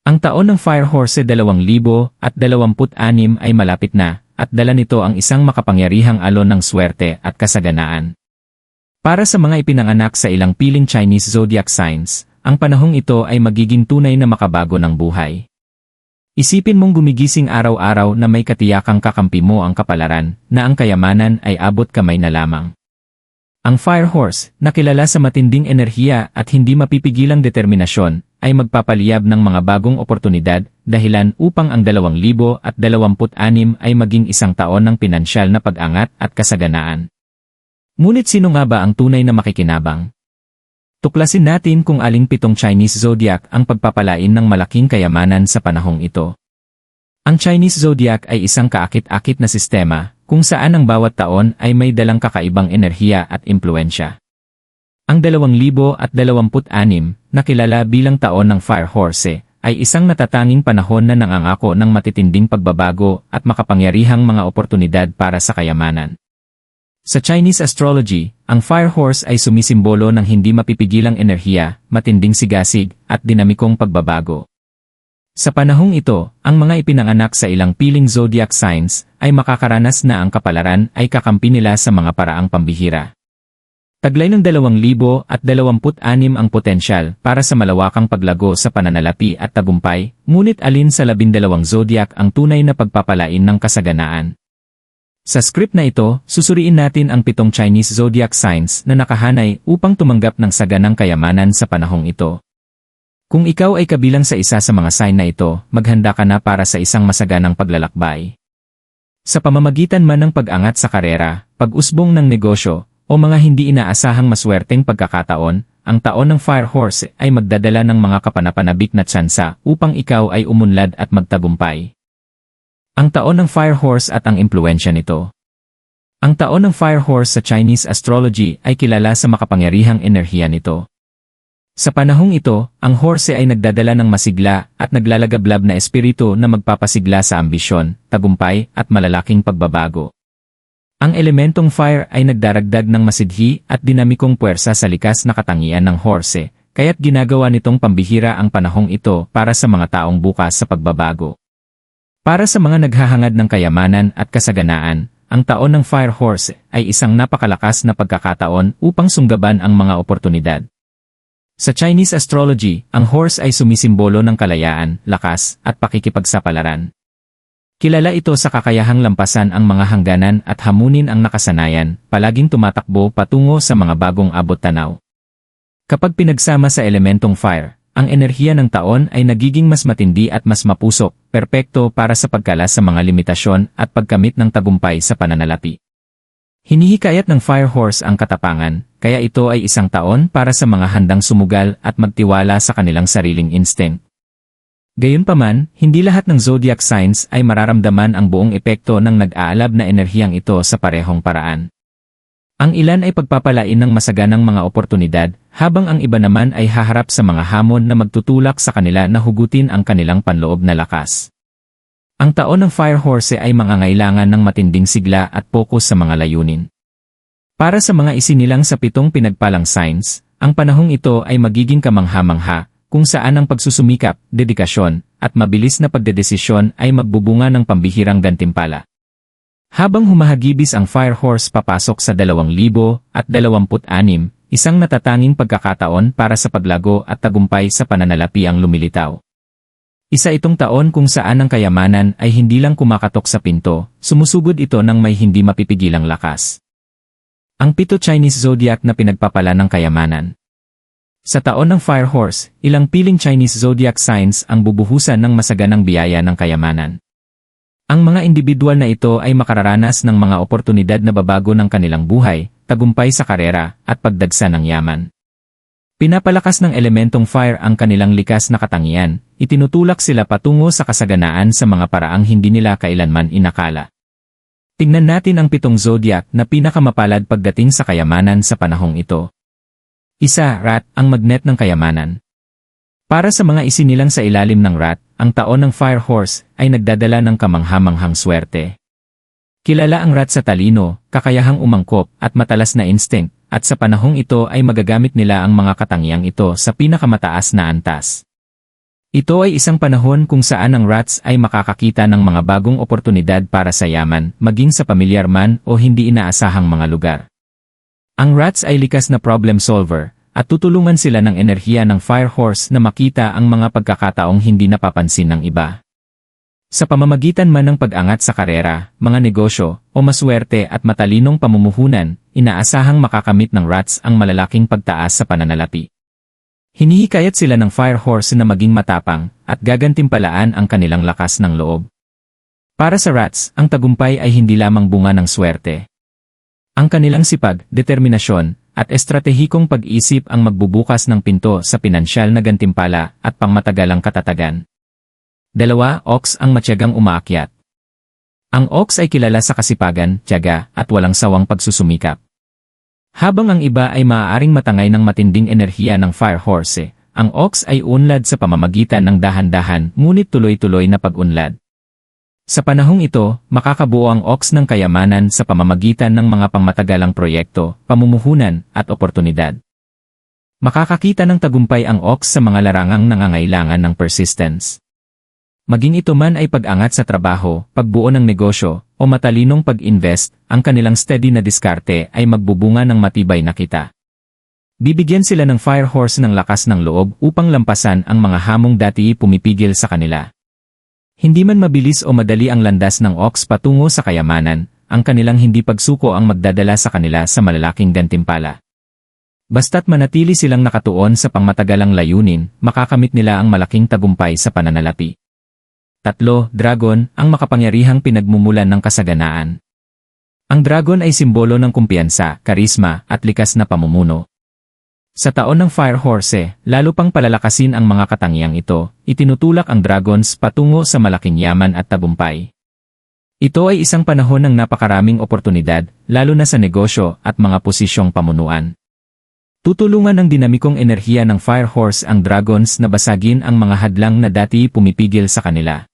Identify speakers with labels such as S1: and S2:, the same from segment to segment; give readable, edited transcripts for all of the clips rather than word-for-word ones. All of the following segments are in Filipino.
S1: Ang taon ng Fire Horse 2026 ay malapit na, at dala nito ang isang makapangyarihang alon ng swerte at kasaganaan. Para sa mga ipinanganak sa ilang piling Chinese zodiac signs, ang panahong ito ay magiging tunay na makabago ng buhay. Isipin mong gumigising araw-araw na may katiyakang kakampi mo ang kapalaran, na ang kayamanan ay abot kamay na lamang. Ang Fire Horse, na kilala sa matinding enerhiya at hindi mapipigilang determinasyon, ay magpapaliyab ng mga bagong oportunidad, dahilan upang ang 2026 ay maging isang taon ng pinansyal na pag-angat at kasaganaan. Ngunit sino nga ba ang tunay na makikinabang? Tuklasin natin kung aling 7 Chinese zodiac ang pagpapalain ng malaking kayamanan sa panahong ito. Ang Chinese zodiac ay isang kaakit-akit na sistema, kung saan ang bawat taon ay may dalang kakaibang enerhiya at impluensya. Ang 2026, na kilala bilang taon ng Fire Horse, ay isang natatanging panahon na nangangako ng matitinding pagbabago at makapangyarihang mga oportunidad para sa kayamanan. Sa Chinese astrology, ang Fire Horse ay sumisimbolo ng hindi mapipigilang enerhiya, matinding sigasig, at dinamikong pagbabago. Sa panahong ito, ang mga ipinanganak sa ilang piling zodiac signs ay makakaranas na ang kapalaran ay kakampi nila sa mga paraang pambihira. Taglay ng 2026 ang potensyal para sa malawakang paglago sa pananalapi at tagumpay, ngunit alin sa 12 zodiac ang tunay na pagpapalain ng kasaganaan? Sa script na ito, susuriin natin ang 7 Chinese zodiac signs na nakahanay upang tumanggap ng saganang kayamanan sa panahong ito. Kung ikaw ay kabilang sa isa sa mga sign na ito, maghanda ka na para sa isang masaganang paglalakbay. Sa pamamagitan man ng pag-angat sa karera, pag-usbong ng negosyo, o mga hindi inaasahang maswerteng pagkakataon, ang taon ng Fire Horse ay magdadala ng mga kapanapanabik na tsansa upang ikaw ay umunlad at magtagumpay. Ang taon ng Fire Horse at ang impluensya nito. Ang taon ng Fire Horse sa Chinese astrology ay kilala sa makapangyarihang enerhiya nito. Sa panahong ito, ang horse ay nagdadala ng masigla at naglalagablab na espiritu na magpapasigla sa ambisyon, tagumpay, at malalaking pagbabago. Ang elementong fire ay nagdaragdag ng masidhi at dinamikong puwersa sa likas na katangian ng horse, kaya't ginagawa nitong pambihira ang panahong ito para sa mga taong bukas sa pagbabago. Para sa mga naghahangad ng kayamanan at kasaganaan, ang taon ng Fire Horse ay isang napakalakas na pagkakataon upang sunggaban ang mga oportunidad. Sa Chinese astrology, ang horse ay sumisimbolo ng kalayaan, lakas, at pakikipagsapalaran. Kilala ito sa kakayahang lampasan ang mga hangganan at hamunin ang nakasanayan, palaging tumatakbo patungo sa mga bagong abot-tanaw. Kapag pinagsama sa elementong fire, ang enerhiya ng taon ay nagiging mas matindi at mas mapusok, perpekto para sa pagkalas sa mga limitasyon at pagkamit ng tagumpay sa pananalapi. Hinihikayat ng Fire Horse ang katapangan, kaya ito ay isang taon para sa mga handang sumugal at magtiwala sa kanilang sariling instinct. Gayunpaman, hindi lahat ng zodiac signs ay mararamdaman ang buong epekto ng nag-aalab na enerhiyang ito sa parehong paraan. Ang ilan ay pagpapalain ng masaganang mga oportunidad, habang ang iba naman ay haharap sa mga hamon na magtutulak sa kanila na hugutin ang kanilang panloob na lakas. Ang taon ng Fire Horse ay mangangailangan ng matinding sigla at pokus sa mga layunin. Para sa mga isinilang sa 7 pinagpalang signs, ang panahong ito ay magiging kamangha-mangha, kung saan ang pagsusumikap, dedikasyon, at mabilis na pagdedesisyon ay magbubunga ng pambihirang gantimpala. Habang humahagibis ang Fire Horse papasok sa 2026, isang natatanging pagkakataon para sa paglago at tagumpay sa pananalapi ang lumilitaw. Isa itong taon kung saan ang kayamanan ay hindi lang kumakatok sa pinto, sumusugod ito ng may hindi mapipigilang lakas. Ang 7 Chinese zodiac na pinagpapala ng kayamanan. Sa taon ng Fire Horse, ilang piling Chinese zodiac signs ang bubuhusan ng masaganang biyaya ng kayamanan. Ang mga individual na ito ay makararanas ng mga oportunidad na babago ng kanilang buhay, tagumpay sa karera, at pagdagsa ng yaman. Pinapalakas ng elementong fire ang kanilang likas na katangian, itinutulak sila patungo sa kasaganaan sa mga paraang hindi nila kailanman inakala. Tingnan natin ang 7 zodiac na pinakamapalad pagdating sa kayamanan sa panahong ito. 1. Rat, ang magnet ng kayamanan. Para sa mga isinilang sa ilalim ng rat, ang taon ng Fire Horse ay nagdadala ng kamangha-manghang swerte. Kilala ang rat sa talino, kakayahang umangkop, at matalas na instinct, at sa panahong ito ay magagamit nila ang mga katangiang ito sa pinakamataas na antas. Ito ay isang panahon kung saan ang rats ay makakakita ng mga bagong oportunidad para sa yaman, maging sa pamilyar man o hindi inaasahang mga lugar. Ang rats ay likas na problem solver, at tutulungan sila ng enerhiya ng Fire Horse na makita ang mga pagkakataong hindi napapansin ng iba. Sa pamamagitan man ng pag-angat sa karera, mga negosyo, o maswerte at matalinong pamumuhunan, inaasahang makakamit ng rats ang malalaking pagtaas sa pananalapi. Hinihikayat sila ng Fire Horse na maging matapang at gagantimpalaan ang kanilang lakas ng loob. Para sa rats, ang tagumpay ay hindi lamang bunga ng swerte. Ang kanilang sipag, determinasyon, at estratehikong pag-isip ang magbubukas ng pinto sa pinansyal na gantimpala at pangmatagalang katatagan. 2. Ox ang matyagang umaakyat. Ang ox ay kilala sa kasipagan, tiyaga, at walang sawang pagsusumikap. Habang ang iba ay maaaring matangay ng matinding enerhiya ng Fire Horse, ang ox ay unlad sa pamamagitan ng dahan-dahan ngunit tuloy-tuloy na pag-unlad. Sa panahong ito, makakabuo ang ox ng kayamanan sa pamamagitan ng mga pangmatagalang proyekto, pamumuhunan, at oportunidad. Makakakita ng tagumpay ang ox sa mga larangang nangangailangan ng persistence. Maging ito man ay pag-angat sa trabaho, pagbuo ng negosyo, o matalinong pag-invest, ang kanilang steady na diskarte ay magbubunga ng matibay na kita. Bibigyan sila ng Fire Horse ng lakas ng loob upang lampasan ang mga hamong dati pumipigil sa kanila. Hindi man mabilis o madali ang landas ng ox patungo sa kayamanan, ang kanilang hindi pagsuko ang magdadala sa kanila sa malalaking gantimpala. Basta't manatili silang nakatuon sa pangmatagalang layunin, makakamit nila ang malaking tagumpay sa pananalapi. 3. Dragon, ang makapangyarihang pinagmumulan ng kasaganaan. Ang dragon ay simbolo ng kumpiyansa, karisma, at likas na pamumuno. Sa taon ng Fire Horse, lalo pang palalakasin ang mga katangiang ito, itinutulak ang dragons patungo sa malaking yaman at tagumpay. Ito ay isang panahon ng napakaraming oportunidad, lalo na sa negosyo at mga posisyong pamunuan. Tutulungan ng dinamikong enerhiya ng Fire Horse ang dragons na basagin ang mga hadlang na dati pumipigil sa kanila.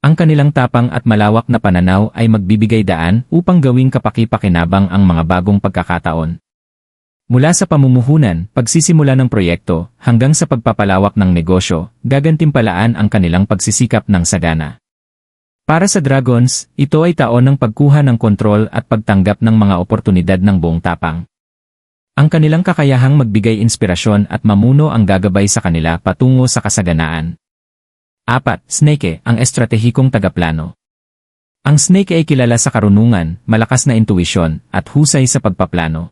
S1: Ang kanilang tapang at malawak na pananaw ay magbibigay daan upang gawing kapaki-pakinabang ang mga bagong pagkakataon. Mula sa pamumuhunan, pagsisimula ng proyekto, hanggang sa pagpapalawak ng negosyo, gagantimpalaan ang kanilang pagsisikap ng sagana. Para sa dragons, ito ay taon ng pagkuha ng kontrol at pagtanggap ng mga oportunidad ng buong tapang. Ang kanilang kakayahang magbigay inspirasyon at mamuno ang gagabay sa kanila patungo sa kasaganaan. 4. Snake, ang estratehikong tagaplano. Ang snake ay kilala sa karunungan, malakas na intuisyon, at husay sa pagpaplano.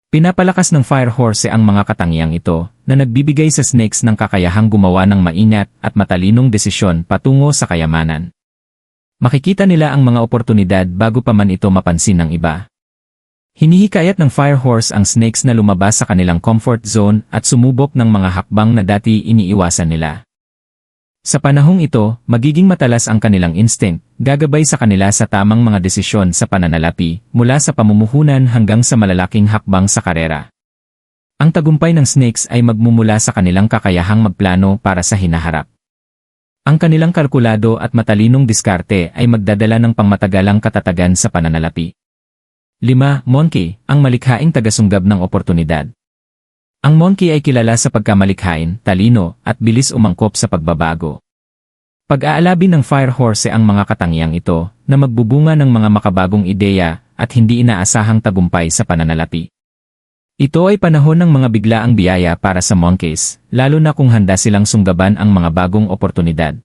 S1: Pinapalakas ng Fire Horse ang mga katangiang ito, na nagbibigay sa snakes ng kakayahang gumawa ng maingat at matalinong desisyon patungo sa kayamanan. Makikita nila ang mga oportunidad bago pa man ito mapansin ng iba. Hinihikayat ng Fire Horse ang snakes na lumabas sa kanilang comfort zone at sumubok ng mga hakbang na dati iniiwasan nila. Sa panahong ito, magiging matalas ang kanilang instinct, gagabay sa kanila sa tamang mga desisyon sa pananalapi, mula sa pamumuhunan hanggang sa malalaking hakbang sa karera. Ang tagumpay ng snakes ay magmumula sa kanilang kakayahang magplano para sa hinaharap. Ang kanilang kalkulado at matalinong diskarte ay magdadala ng pangmatagalang katatagan sa pananalapi. 5. Monkey, ang malikhaing tagasunggab ng oportunidad. Ang monkey ay kilala sa pagkamalikhain, talino, at bilis umangkop sa pagbabago. Pag-aalabi ng Fire Horse ang mga katangiang ito, na magbubunga ng mga makabagong ideya at hindi inaasahang tagumpay sa pananalapi. Ito ay panahon ng mga biglaang biyaya para sa monkeys, lalo na kung handa silang sunggaban ang mga bagong oportunidad.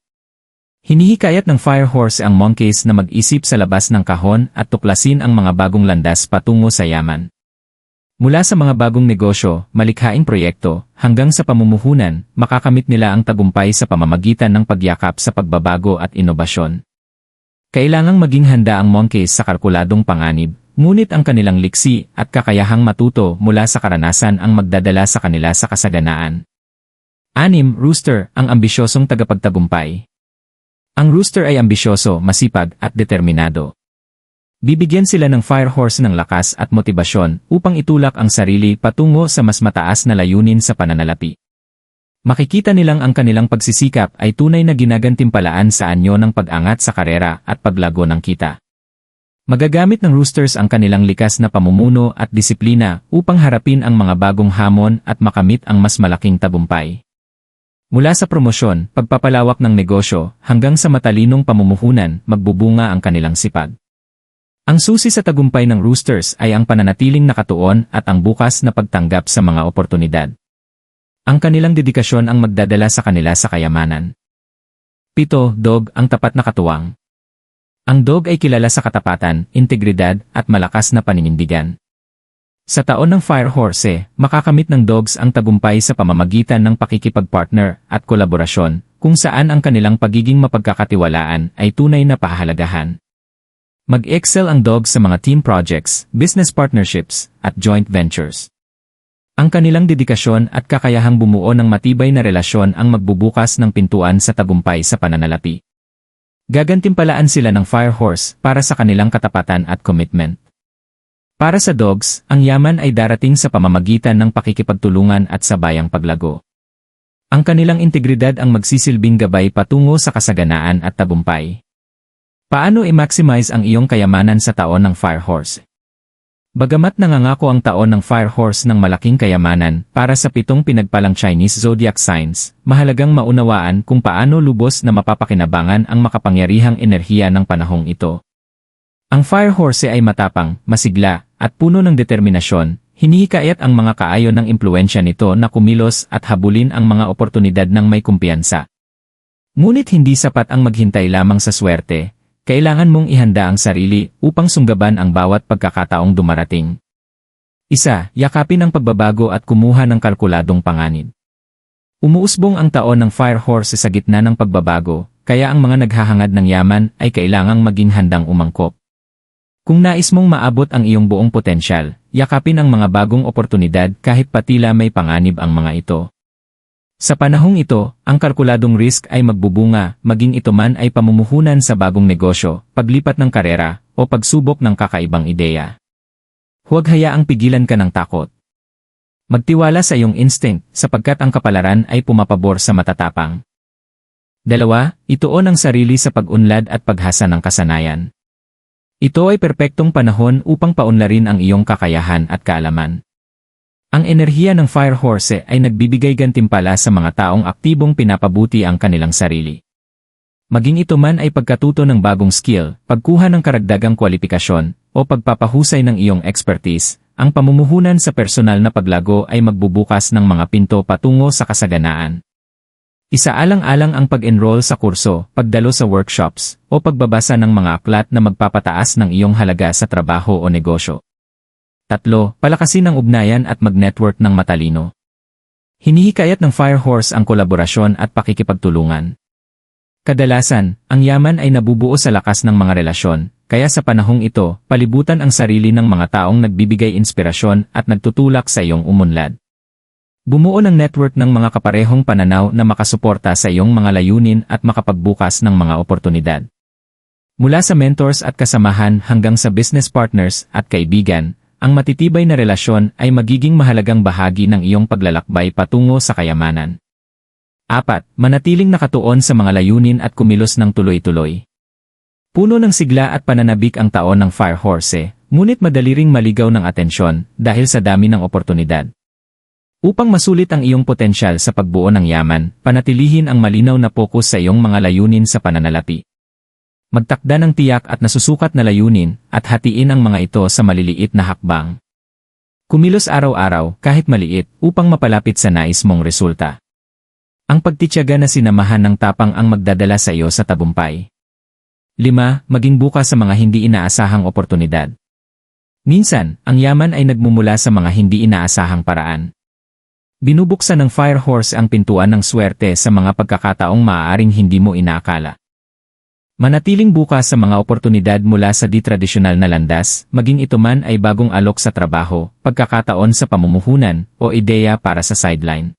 S1: Hinihikayat ng Fire Horse ang monkeys na mag-isip sa labas ng kahon at tuklasin ang mga bagong landas patungo sa yaman. Mula sa mga bagong negosyo, malikhaing proyekto, hanggang sa pamumuhunan, makakamit nila ang tagumpay sa pamamagitan ng pagyakap sa pagbabago at inobasyon. Kailangang maging handa ang monkeys sa kalkuladong panganib, ngunit ang kanilang liksi at kakayahang matuto mula sa karanasan ang magdadala sa kanila sa kasaganaan. 6. Rooster, ang ambisyosong tagapagtagumpay. Ang rooster ay ambisyoso, masipag, at determinado. Bibigyan sila ng Fire Horse ng lakas at motibasyon upang itulak ang sarili patungo sa mas mataas na layunin sa pananalapi. Makikita nilang ang kanilang pagsisikap ay tunay na ginagantimpalaan sa anyo ng pag-angat sa karera at paglago ng kita. Magagamit ng roosters ang kanilang likas na pamumuno at disiplina upang harapin ang mga bagong hamon at makamit ang mas malaking tagumpay. Mula sa promosyon, pagpapalawak ng negosyo, hanggang sa matalinong pamumuhunan, magbubunga ang kanilang sipag. Ang susi sa tagumpay ng Roosters ay ang pananatiling nakatuon at ang bukas na pagtanggap sa mga oportunidad. Ang kanilang dedikasyon ang magdadala sa kanila sa kayamanan. 7. Dog, ang tapat na katuwang. Ang dog ay kilala sa katapatan, integridad, at malakas na paninindigan. Sa taon ng Fire Horse, makakamit ng dogs ang tagumpay sa pamamagitan ng pakikipagpartner at kolaborasyon, kung saan ang kanilang pagiging mapagkakatiwalaan ay tunay na pahahalagahan. Mag-excel ang dogs sa mga team projects, business partnerships, at joint ventures. Ang kanilang dedikasyon at kakayahang bumuo ng matibay na relasyon ang magbubukas ng pintuan sa tagumpay sa pananalapi. Gagantimpalaan sila ng Fire Horse para sa kanilang katapatan at commitment. Para sa dogs, ang yaman ay darating sa pamamagitan ng pakikipagtulungan at sabayang paglago. Ang kanilang integridad ang magsisilbing gabay patungo sa kasaganaan at tagumpay. Paano i-maximize ang iyong kayamanan sa taon ng Fire Horse? Bagamat nangangako ang taon ng Fire Horse ng malaking kayamanan para sa 7 pinagpalang Chinese zodiac signs, mahalagang maunawaan kung paano lubos na mapapakinabangan ang makapangyarihang enerhiya ng panahong ito. Ang Fire Horse ay matapang, masigla, at puno ng determinasyon. Hinihikayat ang mga kaayon ng impluensya nito na kumilos at habulin ang mga oportunidad ng may kumpiyansa. Ngunit hindi sapat ang maghintay lamang sa swerte. Kailangan mong ihanda ang sarili upang sunggaban ang bawat pagkakataong dumarating. 1. Yakapin ang pagbabago at kumuha ng kalkuladong panganib. Umuusbong ang taon ng Fire Horse sa gitna ng pagbabago, kaya ang mga naghahangad ng yaman ay kailangang maging handang umangkop. Kung nais mong maabot ang iyong buong potensyal, yakapin ang mga bagong oportunidad kahit patila may panganib ang mga ito. Sa panahong ito, ang kalkuladong risk ay magbubunga, maging ito man ay pamumuhunan sa bagong negosyo, paglipat ng karera, o pagsubok ng kakaibang ideya. Huwag hayaang pigilan ka ng takot. Magtiwala sa iyong instinct, sapagkat ang kapalaran ay pumapabor sa matatapang. 2. Ituon ang sarili sa pag-unlad at paghasa ng kasanayan. Ito ay perpektong panahon upang paunlarin ang iyong kakayahan at kaalaman. Ang enerhiya ng Fire Horse ay nagbibigay gantimpala sa mga taong aktibong pinapabuti ang kanilang sarili. Maging ito man ay pagkatuto ng bagong skill, pagkuha ng karagdagang kwalifikasyon, o pagpapahusay ng iyong expertise, ang pamumuhunan sa personal na paglago ay magbubukas ng mga pinto patungo sa kasaganaan. Isaalang-alang ang pag-enroll sa kurso, pagdalo sa workshops, o pagbabasa ng mga aklat na magpapataas ng iyong halaga sa trabaho o negosyo. 3. Palakasin ang ugnayan at mag-network ng matalino. Hinihikayat ng Fire Horse ang kolaborasyon at pakikipagtulungan. Kadalasan, ang yaman ay nabubuo sa lakas ng mga relasyon, kaya sa panahong ito, palibutan ang sarili ng mga taong nagbibigay inspirasyon at nagtutulak sa iyong umunlad. Bumuo ng network ng mga kaparehong pananaw na makasuporta sa iyong mga layunin at makapagbukas ng mga oportunidad. Mula sa mentors at kasamahan hanggang sa business partners at kaibigan, ang matitibay na relasyon ay magiging mahalagang bahagi ng iyong paglalakbay patungo sa kayamanan. 4. Manatiling nakatuon sa mga layunin at kumilos ng tuloy-tuloy. Puno ng sigla at pananabik ang taon ng Fire Horse, ngunit madali ring maligaw ng atensyon dahil sa dami ng oportunidad. Upang masulit ang iyong potensyal sa pagbuo ng yaman, panatilihin ang malinaw na pokus sa iyong mga layunin sa pananalapi. Magtakda ng tiyak at nasusukat na layunin at hatiin ang mga ito sa maliliit na hakbang. Kumilos araw-araw kahit maliit upang mapalapit sa nais mong resulta. Ang pagtitiyaga na sinamahan ng tapang ang magdadala sa iyo sa tagumpay. 5. Maging bukas sa mga hindi inaasahang oportunidad. Minsan, ang yaman ay nagmumula sa mga hindi inaasahang paraan. Binubuksan ng Fire Horse ang pintuan ng swerte sa mga pagkakataong maaaring hindi mo inaakala. Manatiling bukas sa mga oportunidad mula sa di-tradisyonal na landas, maging ito man ay bagong alok sa trabaho, pagkakataon sa pamumuhunan, o ideya para sa sideline.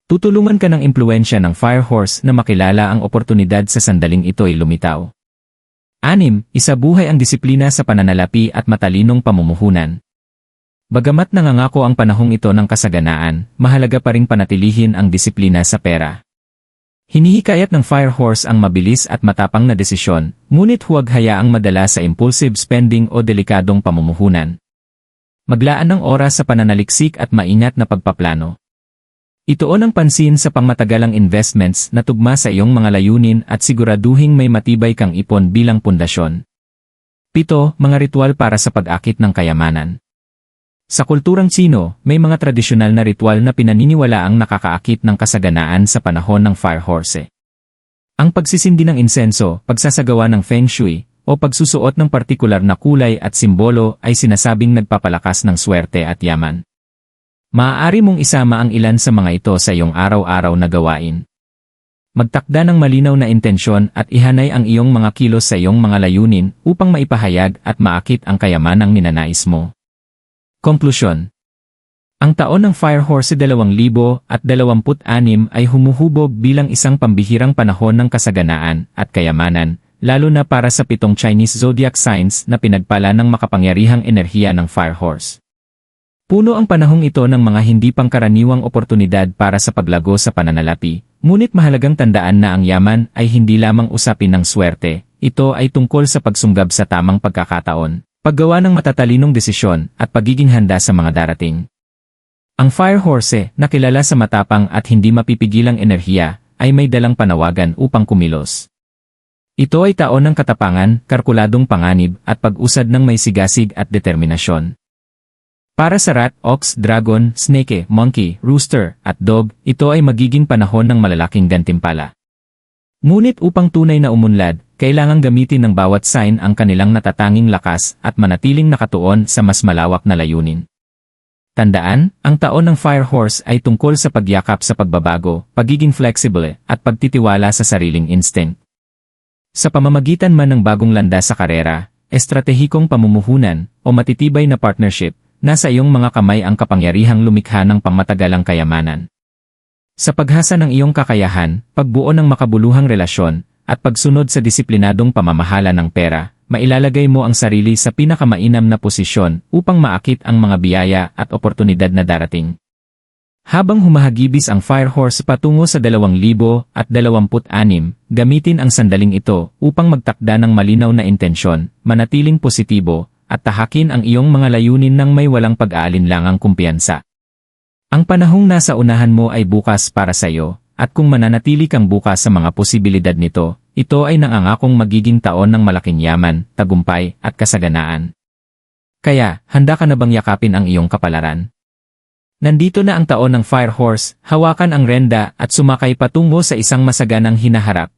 S1: Tutulungan ka ng impluensya ng Fire Horse na makilala ang oportunidad sa sandaling ito'y lumitaw. 6. Isabuhay ang disiplina sa pananalapi at matalinong pamumuhunan. Bagamat nangangako ang panahong ito ng kasaganaan, mahalaga pa ring panatilihin ang disiplina sa pera. Hinihikayat ng Fire Horse ang mabilis at matapang na desisyon, ngunit huwag hayaang madala sa impulsive spending o delikadong pamumuhunan. Maglaan ng oras sa pananaliksik at maingat na pagpaplano. Ituon ang pansin sa pangmatagalang investments na tugma sa iyong mga layunin at siguraduhing may matibay kang ipon bilang pundasyon. 7. Mga ritual para sa pag-akit ng kayamanan. Sa kulturang Tsino, may mga tradisyonal na ritual na pinaniniwalaang nakakaakit ng kasaganaan sa panahon ng fire horse. Ang pagsisindi ng insenso, pagsasagawa ng feng shui, o pagsusuot ng partikular na kulay at simbolo ay sinasabing nagpapalakas ng swerte at yaman. Maaari mong isama ang ilan sa mga ito sa iyong araw-araw na gawain. Magtakda ng malinaw na intensyon at ihanay ang iyong mga kilos sa iyong mga layunin upang maipahayag at maakit ang kayamanang ninanais mo. Konklusyon. Ang taon ng Fire Horse 2026 ay humuhubog bilang isang pambihirang panahon ng kasaganaan at kayamanan, lalo na para sa 7 Chinese zodiac signs na pinagpala ng makapangyarihang enerhiya ng Fire Horse. Puno ang panahong ito ng mga hindi pangkaraniwang oportunidad para sa paglago sa pananalapi, ngunit mahalagang tandaan na ang yaman ay hindi lamang usapin ng swerte, ito ay tungkol sa pagsunggab sa tamang pagkakataon, paggawa ng matatalinong desisyon at pagiging handa sa mga darating. Ang Fire Horse, na kilala sa matapang at hindi mapipigilang enerhiya, ay may dalang panawagan upang kumilos. Ito ay taon ng katapangan, kalkuladong panganib at pag-usad ng may sigasig at determinasyon. Para sa rat, ox, dragon, snake, monkey, rooster, at dog, ito ay magiging panahon ng malalaking gantimpala. Ngunit upang tunay na umunlad, kailangang gamitin ng bawat sign ang kanilang natatanging lakas at manatiling nakatuon sa mas malawak na layunin. Tandaan, ang taon ng Fire Horse ay tungkol sa pagyakap sa pagbabago, pagiging flexible, at pagtitiwala sa sariling instinct. Sa pamamagitan man ng bagong landas sa karera, estratehikong pamumuhunan, o matitibay na partnership, nasa iyong mga kamay ang kapangyarihang lumikha ng pangmatagalang kayamanan. Sa paghasa ng iyong kakayahan, pagbuo ng makabuluhang relasyon, at pagsunod sa disiplinadong pamamahala ng pera, mailalagay mo ang sarili sa pinakamainam na posisyon upang maakit ang mga biyaya at oportunidad na darating. Habang humahagibis ang Fire Horse patungo sa 2026, gamitin ang sandaling ito upang magtakda ng malinaw na intensyon, manatiling positibo, at tahakin ang iyong mga layunin ng may walang pag-aalinlangang kumpiyansa. Ang panahong nasa unahan mo ay bukas para sa iyo, at kung mananatili kang bukas sa mga posibilidad nito, ito ay nangangakong magiging taon ng malaking yaman, tagumpay, at kasaganaan. Kaya, handa ka na bang yakapin ang iyong kapalaran? Nandito na ang taon ng Fire Horse, hawakan ang renda at sumakay patungo sa isang masaganang hinaharap,